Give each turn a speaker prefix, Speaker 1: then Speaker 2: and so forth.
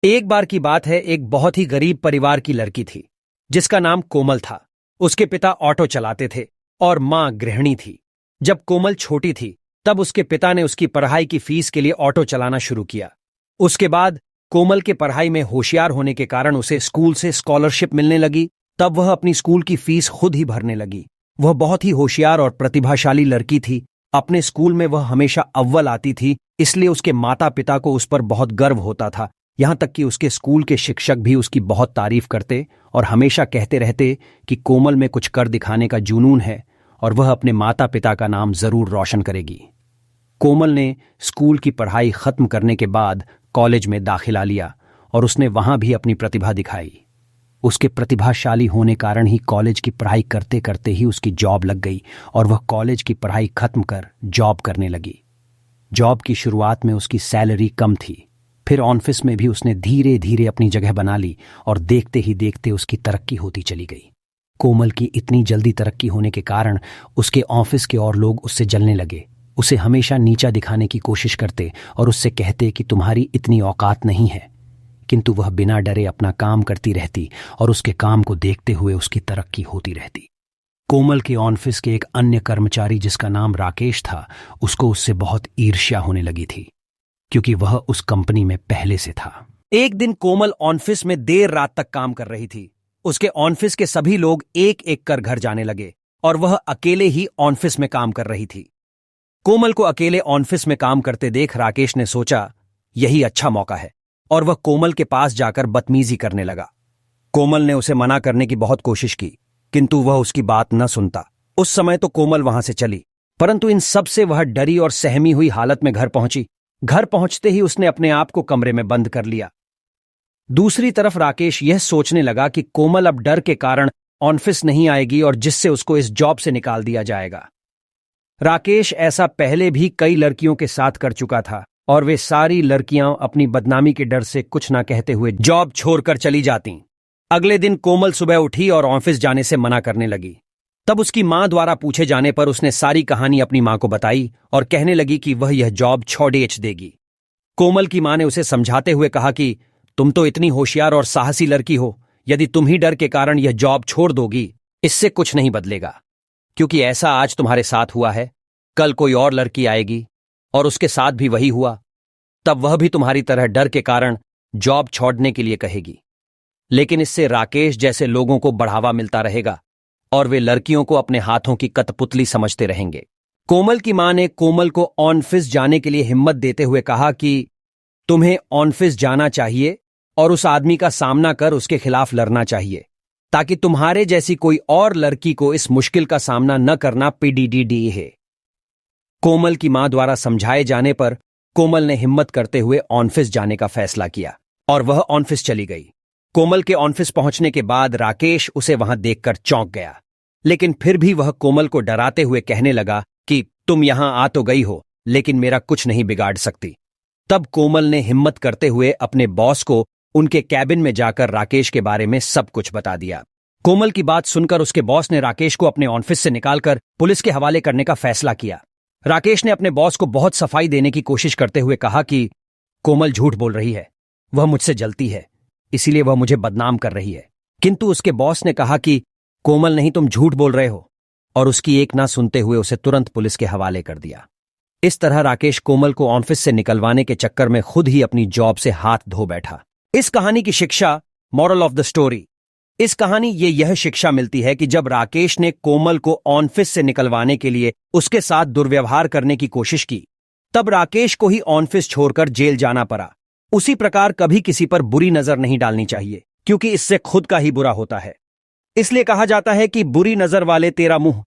Speaker 1: एक बार की बात है, एक बहुत ही गरीब परिवार की लड़की थी जिसका नाम कोमल था। उसके पिता ऑटो चलाते थे और मां गृहिणी थी। जब कोमल छोटी थी तब उसके पिता ने उसकी पढ़ाई की फीस के लिए ऑटो चलाना शुरू किया। उसके बाद कोमल के पढ़ाई में होशियार होने के कारण उसे स्कूल से स्कॉलरशिप मिलने लगी। तब वह अपनी स्कूल की फीस खुद ही भरने लगी। वह बहुत ही होशियार और प्रतिभाशाली लड़की थी। अपने स्कूल में वह हमेशा अव्वल आती थी, इसलिए उसके माता पिता को उस पर बहुत गर्व होता था। यहां तक कि उसके स्कूल के शिक्षक भी उसकी बहुत तारीफ करते और हमेशा कहते रहते कि कोमल में कुछ कर दिखाने का जुनून है और वह अपने माता पिता का नाम जरूर रोशन करेगी। कोमल ने स्कूल की पढ़ाई खत्म करने के बाद कॉलेज में दाखिला लिया और उसने वहां भी अपनी प्रतिभा दिखाई। उसके प्रतिभाशाली होने कारण ही कॉलेज की पढ़ाई करते करते ही उसकी जॉब लग गई और वह कॉलेज की पढ़ाई खत्म कर जॉब करने लगी। जॉब की शुरुआत में उसकी सैलरी कम थी, फिर ऑफिस में भी उसने धीरे धीरे अपनी जगह बना ली और देखते ही देखते उसकी तरक्की होती चली गई। कोमल की इतनी जल्दी तरक्की होने के कारण उसके ऑफिस के और लोग उससे जलने लगे। उसे हमेशा नीचा दिखाने की कोशिश करते और उससे कहते कि तुम्हारी इतनी औकात नहीं है, किंतु वह बिना डरे अपना काम करती रहती और उसके काम को देखते हुए उसकी तरक्की होती रहती। कोमल के ऑफिस के एक अन्य कर्मचारी जिसका नाम राकेश था, उसको उससे बहुत ईर्ष्या होने लगी थी क्योंकि वह उस कंपनी में पहले से था। एक दिन कोमल ऑफिस में देर रात तक काम कर रही थी। उसके ऑफिस के सभी लोग एक एक कर घर जाने लगे और वह अकेले ही ऑफिस में काम कर रही थी। कोमल को अकेले ऑफिस में काम करते देख राकेश ने सोचा यही अच्छा मौका है और वह कोमल के पास जाकर बदतमीजी करने लगा। कोमल ने उसे मना करने की बहुत कोशिश की, किंतु वह उसकी बात न सुनता। उस समय तो कोमल वहां से चली, परंतु इन सब से वह डरी और सहमी हुई हालत में घर पहुंची। घर पहुंचते ही उसने अपने आप को कमरे में बंद कर लिया। दूसरी तरफ राकेश यह सोचने लगा कि कोमल अब डर के कारण ऑफिस नहीं आएगी और जिससे उसको इस जॉब से निकाल दिया जाएगा। राकेश ऐसा पहले भी कई लड़कियों के साथ कर चुका था और वे सारी लड़कियां अपनी बदनामी के डर से कुछ ना कहते हुए जॉब छोड़कर चली जाती। अगले दिन कोमल सुबह उठी और ऑफिस जाने से मना करने लगी। तब उसकी मां द्वारा पूछे जाने पर उसने सारी कहानी अपनी मां को बताई और कहने लगी कि वह यह जॉब छोड़ देगी। कोमल की मां ने उसे समझाते हुए कहा कि तुम तो इतनी होशियार और साहसी लड़की हो, यदि तुम ही डर के कारण यह जॉब छोड़ दोगी, इससे कुछ नहीं बदलेगा, क्योंकि ऐसा आज तुम्हारे साथ हुआ है, कल कोई और लड़की आएगी और उसके साथ भी वही हुआ, तब वह भी तुम्हारी तरह डर के कारण जॉब छोड़ने के लिए कहेगी। लेकिन इससे राकेश जैसे लोगों को बढ़ावा मिलता रहेगा और वे लड़कियों को अपने हाथों की कठपुतली समझते रहेंगे। कोमल की मां ने कोमल को ऑफिस जाने के लिए हिम्मत देते हुए कहा कि तुम्हें ऑफिस जाना चाहिए और उस आदमी का सामना कर उसके खिलाफ लड़ना चाहिए, ताकि तुम्हारे जैसी कोई और लड़की को इस मुश्किल का सामना न करना पीडीडी है। कोमल की मां द्वारा समझाए जाने पर कोमल ने हिम्मत करते हुए ऑफिस जाने का फैसला किया और वह ऑफिस चली गई। कोमल के ऑफिस पहुंचने के बाद राकेश उसे वहां देखकर चौंक गया, लेकिन फिर भी वह कोमल को डराते हुए कहने लगा कि तुम यहां आ तो गई हो, लेकिन मेरा कुछ नहीं बिगाड़ सकती। तब कोमल ने हिम्मत करते हुए अपने बॉस को उनके कैबिन में जाकर राकेश के बारे में सब कुछ बता दिया। कोमल की बात सुनकर उसके बॉस ने राकेश को अपने ऑफिस से निकालकर पुलिस के हवाले करने का फैसला किया। राकेश ने अपने बॉस को बहुत सफाई देने की कोशिश करते हुए कहा कि कोमल झूठ बोल रही है, वह मुझसे जलती है, इसीलिए वह मुझे बदनाम कर रही है। किंतु उसके बॉस ने कहा कि कोमल नहीं, तुम झूठ बोल रहे हो, और उसकी एक ना सुनते हुए उसे तुरंत पुलिस के हवाले कर दिया। इस तरह राकेश कोमल को ऑफिस से निकलवाने के चक्कर में खुद ही अपनी जॉब से हाथ धो बैठा। इस कहानी की शिक्षा, मॉरल ऑफ द स्टोरी, इस कहानी यह शिक्षा मिलती है कि जब राकेश ने कोमल को ऑफिस से निकलवाने के लिए उसके साथ दुर्व्यवहार करने की कोशिश की, तब राकेश को ही ऑफिस छोड़कर जेल जाना पड़ा। उसी प्रकार कभी किसी पर बुरी नजर नहीं डालनी चाहिए, क्योंकि इससे खुद का ही बुरा होता है। इसलिए कहा जाता है कि बुरी नजर वाले तेरा मुंह